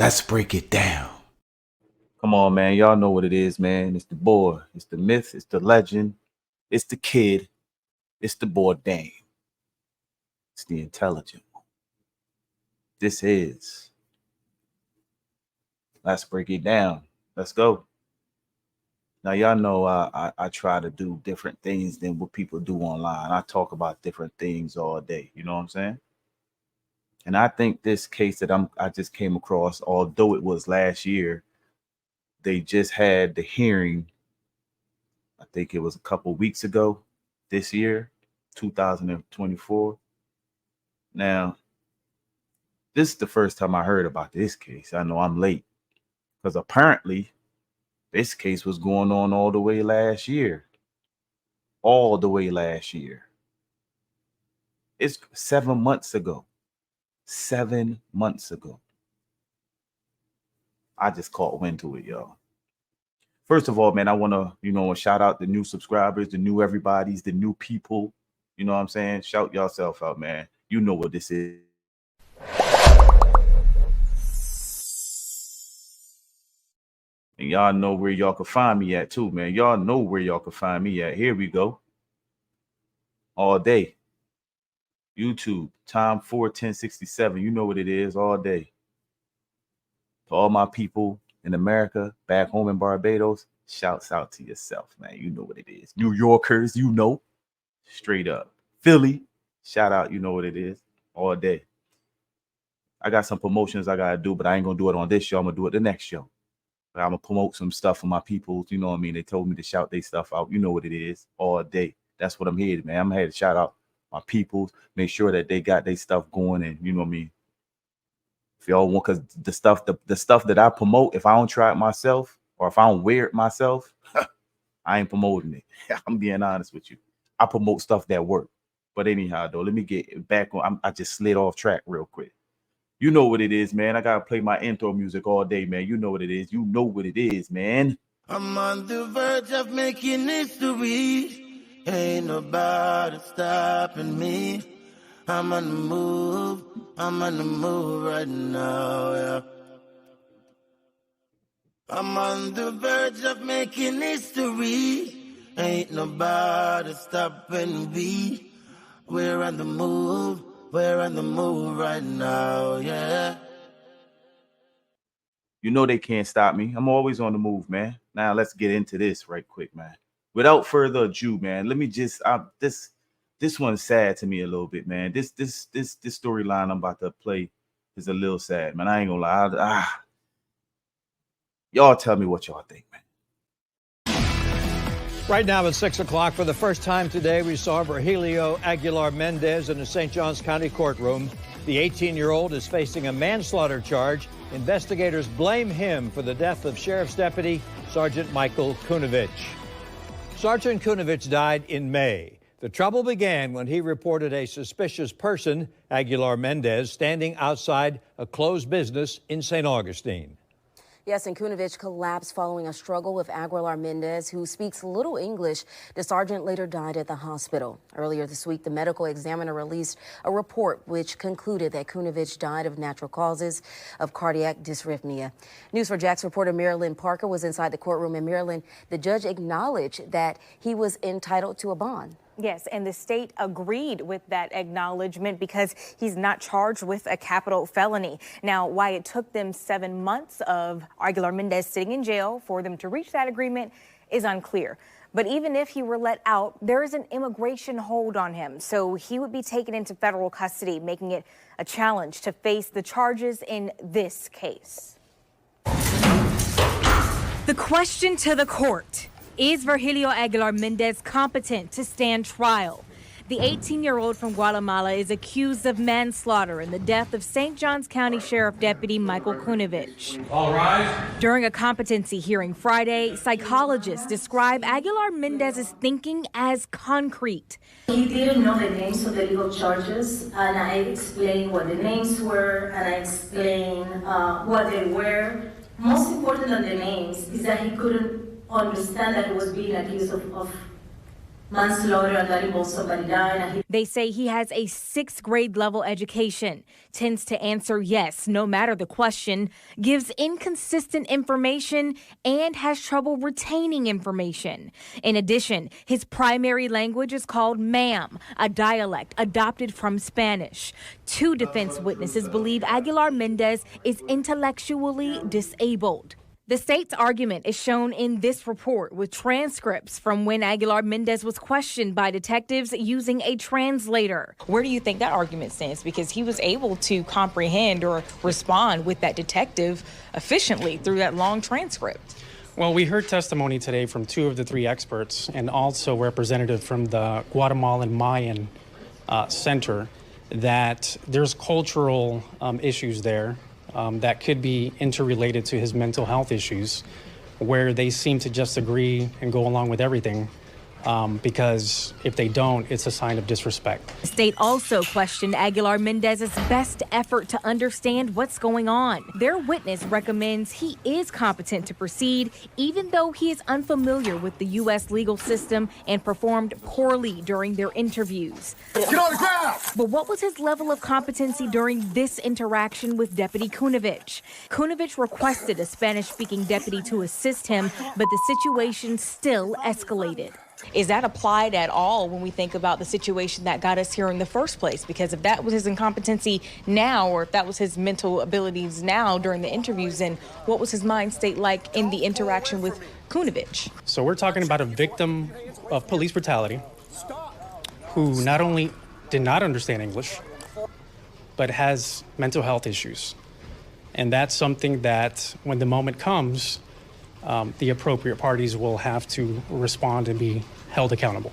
Let's break it down. Come on, man. Y'all know what it is, man. It's the boy. It's the myth. It's the legend. It's the kid. It's the boy Dame. It's the intelligent one. This is Let's Break It Down. Let's go. Now, y'all know I try to do different things than what people do online. I talk about different things all day. You know what I'm saying? And I think this case that I just came across, although it was last year, they just had the hearing. I think it was a couple weeks ago this year, 2024. Now, this is the first time I heard about this case. I know I'm late because apparently this case was going on all the way last year. All the way last year. It's 7 months ago. 7 months ago. I just caught wind to it, y'all. First of all, man, I want to, shout out the new subscribers, the new everybody's, the new people. You know what I'm saying? Shout yourself out, man. You know what this is. And y'all know where y'all can find me at too, man. Y'all know where y'all can find me at. Here we go. All day. YouTube, time 41067. You know what it is, all day. To all my people in America, back home in Barbados, shouts out to yourself, man. You know what it is. New Yorkers, you know. Straight up. Philly, shout out, you know what it is. All day. I got some promotions I got to do, but I ain't going to do it on this show. I'm going to do it the next show. But I'm going to promote some stuff for my people. You know what I mean? They told me to shout their stuff out. You know what it is. All day. That's what I'm here, man. I'm here to shout out my peoples. Make sure that they got their stuff going. And you know what I mean? If y'all want, because the stuff that I promote, if I don't try it myself or if I don't wear it myself, I ain't promoting it. I'm being honest with you. I promote stuff that work. But anyhow, though, let me get back on. I just slid off track real quick. You know what it is, man. I got to play my intro music all day, man. You know what it is. You know what it is, man. I'm on the verge of making history. Ain't nobody stopping me. I'm on the move. I'm on the move right now, yeah. I'm on the verge of making history. Ain't nobody stopping me. We're on the move. We're on the move right now, yeah. You know they can't stop me. I'm always on the move, man. Now let's get into this right quick, man. Without further ado, man, let me just this one's sad to me a little bit, man. This storyline I'm about to play is a little sad, man. I ain't gonna lie. Y'all tell me what y'all think, man. Right now at 6 o'clock, for the first time today, we saw Virgilio Aguilar Mendez in the St. Johns County courtroom. The 18-year-old is facing a manslaughter charge. Investigators blame him for the death of Sheriff's Deputy Sergeant Michael Kunovich. Sergeant Kunovich died in May. The trouble began when he reported a suspicious person, Aguilar Mendez, standing outside a closed business in St. Augustine. Yes, and Kunovich collapsed following a struggle with Aguilar Mendez, who speaks little English. The sergeant later died at the hospital. Earlier this week, the medical examiner released a report which concluded that Kunovich died of natural causes of cardiac dysrhythmia. News4Jax reporter Marilyn Parker was inside the courtroom. In Maryland, the judge acknowledged that he was entitled to a bond. Yes, and the state agreed with that acknowledgement because he's not charged with a capital felony. Now, why it took them 7 months of Aguilar Mendez sitting in jail for them to reach that agreement is unclear. But even if he were let out, there is an immigration hold on him, so he would be taken into federal custody, making it a challenge to face the charges in this case. The question to the court: is Virgilio Aguilar Mendez competent to stand trial? The 18-year-old from Guatemala is accused of manslaughter in the death of St. Johns County Sheriff Deputy Michael Kunovich. All rise. During a competency hearing Friday, psychologists describe Aguilar Mendez's thinking as concrete. He didn't know the names of the legal charges, and I explained what the names were, and I explained what they were. Most important than the names is that he couldn't understand that he was being accused of manslaughter and that involves somebody dying. And They say he has a 6th grade level education, tends to answer yes no matter the question, gives inconsistent information, and has trouble retaining information. In addition, his primary language is called ma'am, a dialect adopted from Spanish. 2 defense witnesses believe Aguilar Mendez is intellectually disabled. The state's argument is shown in this report with transcripts from when Aguilar Mendez was questioned by detectives using a translator. Where do you think that argument stands? Because he was able to comprehend or respond with that detective efficiently through that long transcript. Well, we heard testimony today from 2 of the 3 experts and also representative from the Guatemalan Mayan Center that there's cultural issues there that could be interrelated to his mental health issues, where they seem to just agree and go along with everything, because if they don't, it's a sign of disrespect. The state also questioned Aguilar Mendez's best effort to understand what's going on. Their witness recommends he is competent to proceed, even though he is unfamiliar with the U.S. legal system and performed poorly during their interviews. Get on the ground! But what was his level of competency during this interaction with Deputy Kunovich? Kunovich requested a Spanish-speaking deputy to assist him, but the situation still escalated. Is that applied at all when we think about the situation that got us here in the first place? Because if that was his incompetency now, or if that was his mental abilities now during the interviews, then what was his mind state like in the interaction with Kunovich? So we're talking about a victim of police brutality who not only did not understand English, but has mental health issues. And that's something that when the moment comes, the appropriate parties will have to respond and be held accountable.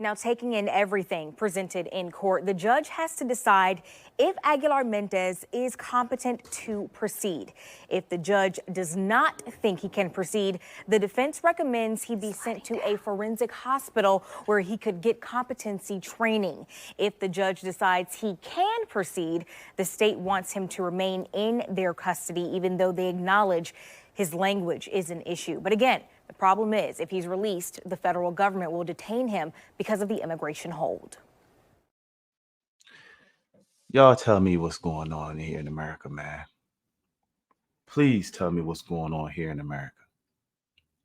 Now, taking in everything presented in court, the judge has to decide if Aguilar Mendez is competent to proceed. If the judge does not think he can proceed, the defense recommends he be sent to a forensic hospital where he could get competency training. If the judge decides he can proceed, the state wants him to remain in their custody, even though they acknowledge his language is an issue. But again, the problem is, if he's released, the federal government will detain him because of the immigration hold. Y'all tell me what's going on here in America, man. Please tell me what's going on here in America.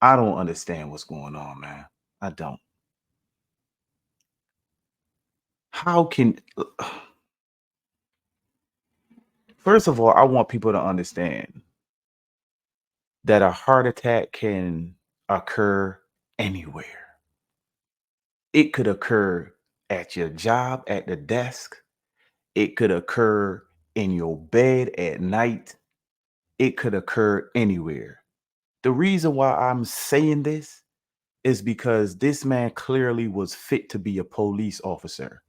I don't understand what's going on, man. I don't. How can... First of all, I want people to understand that a heart attack can occur anywhere. It could occur at your job, at the desk. It could occur in your bed at night. It could occur anywhere. The reason why I'm saying this is because this man clearly was fit to be a police officer.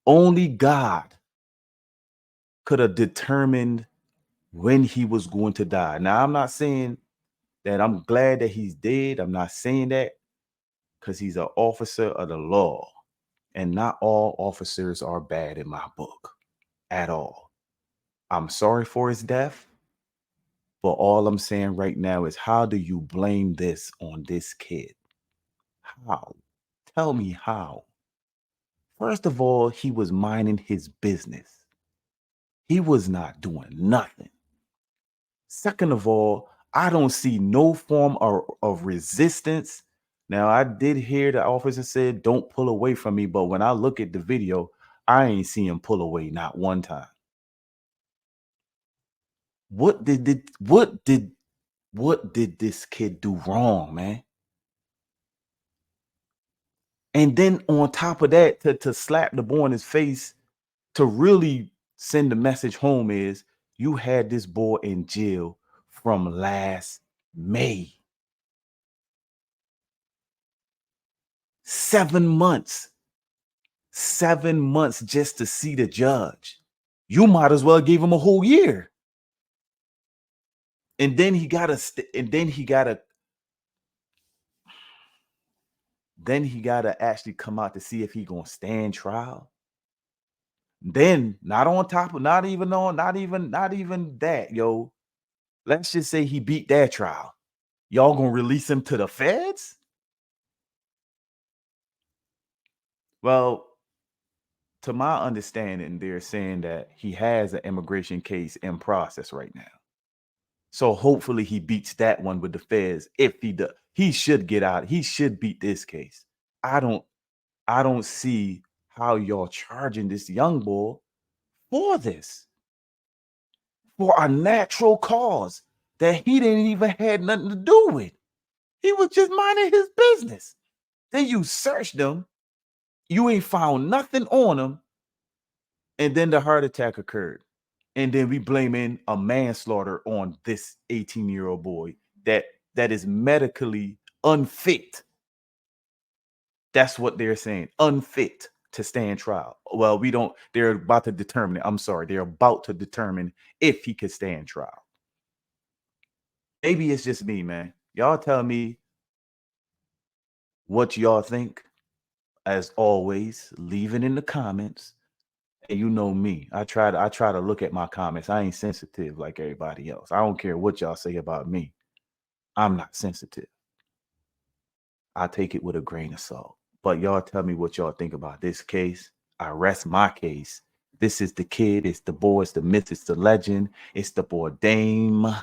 Only God could have determined when he was going to die. Now, I'm not saying that I'm glad that he's dead. I'm not saying that, because he's an officer of the law. And not all officers are bad in my book at all. I'm sorry for his death. But all I'm saying right now is, how do you blame this on this kid? How? Tell me how. First of all, he was minding his business. He was not doing nothing. Second of all, I don't see no form of resistance. Now, I did hear the officer said, don't pull away from me. But when I look at the video, I ain't see him pull away, not one time. What did this kid do wrong, man? And then on top of that, to slap the boy in his face, to really send the message home is, you had this boy in jail from last May. 7 months. 7 months just to see the judge. You might as well give him a whole year. And then he gotta actually come out to see if he gonna stand trial. Then not even that, yo. Let's just say he beat that trial. Y'all gonna release him to the feds? Well, to my understanding, they're saying that he has an immigration case in process right now. So hopefully he beats that one with the feds. If he does, he should get out. He should beat this case. I don't see how y'all charging this young boy for this, for a natural cause that he didn't even had nothing to do with. He was just minding his business. Then you searched him, you ain't found nothing on him, and then the heart attack occurred. And then we blaming a manslaughter on this 18-year-old boy that is medically unfit. That's what they're saying, unfit to stand trial. Well, they're about to determine it. I'm sorry, they're about to determine if he could stand trial. Maybe it's just me, man. Y'all tell me what y'all think. As always, leave it in the comments. And you know me, I try to look at my comments. I ain't sensitive like everybody else. I don't care what y'all say about me. I'm not sensitive. I take it with a grain of salt. But y'all tell me what y'all think about this case. I rest my case. This is the kid. It's the boy. It's the myth. It's the legend. It's the boy Dame.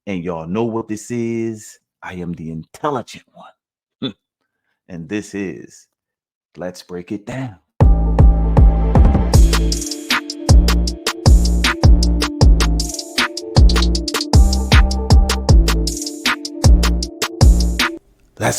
And y'all know what this is. I am the intelligent one. And this is Let's Break It Down.